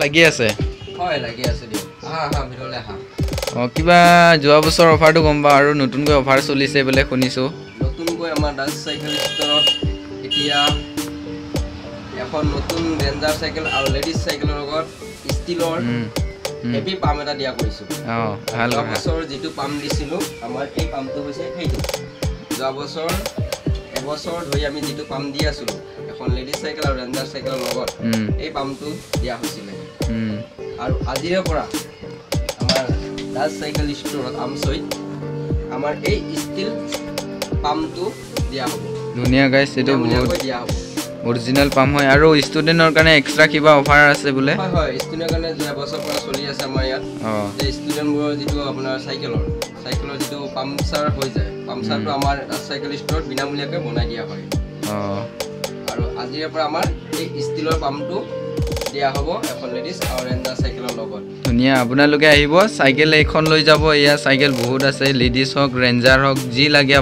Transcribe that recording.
লাগি আছে হয় লাগি আছে দিয়ক আহা ভিতৰলৈ আহা কিবা যোৱা বছৰ অফাৰটো গম পাওঁ আৰু নতুনকৈ অফাৰ চলিছে বোলে শুনিছোঁ নতুনকৈ আমাৰ দাস চাইকেল ষ্টৰত এতিয়া এখন নতুন ৰেঞ্জাৰ চাইকেল আৰু লেডিজ চাইকেলৰ লগত ষ্টিলৰ হেভি পাম্প এটা দিয়া কৰিছোঁ ভাল যোৱা বছৰ যিটো পাম্প দিছিলোঁ আমাৰ এই পাম্পটো হৈছে সেইটো যোৱা বছৰ এবছৰ ধৰি আমি যিটো পাম্প দি আছিলোঁ এখন লেডিজ চাইকেল আৰু ৰেঞ্জাৰ চাইকেলৰ লগত এই পাম্পটো দিয়া হৈছিলে আৰু আজিৰে পৰা আমাৰ দাস চাইকেল ষ্টৰত আমচৈত আমাৰ এই ষ্টিল পাম্পটো দিয়া হ'ব ধুনীয়া গাইছ এইটো বহুত দিয়া হ'ব অৰিজিনেল পাম্প হয় আৰু ষ্টুডেণ্টৰ কাৰণে এক্সট্ৰা কিবা অফাৰ আছে বোলে হয় ষ্টুডেণ্টৰ কাৰণে যোৱা বছৰৰ পৰা চলি আছে আমাৰ ইয়াত যে ষ্টুডেণ্টবোৰৰ যিটো আপোনাৰ চাইকেলৰ যিটো পাম্পচাৰ হৈ যায় পাম্পচাৰটো আমাৰ দাস চাইকেল ষ্টৰত বিনামূলীয়াকৈ বনাই দিয়া হয় আৰু আজিৰে পৰা আমাৰ এই ষ্টিলৰ পাম্পটো দিয়া হ'ব এখন লেডিজ আৰু ৰেঞ্জাৰ চাইকেলৰ লগত ধুনীয়া আপোনালোকে আহিব চাইকেল এইখন লৈ যাব এয়া চাইকেল বহুত আছে লেডিজ হওক ৰেঞ্জাৰ হওক যি লাগে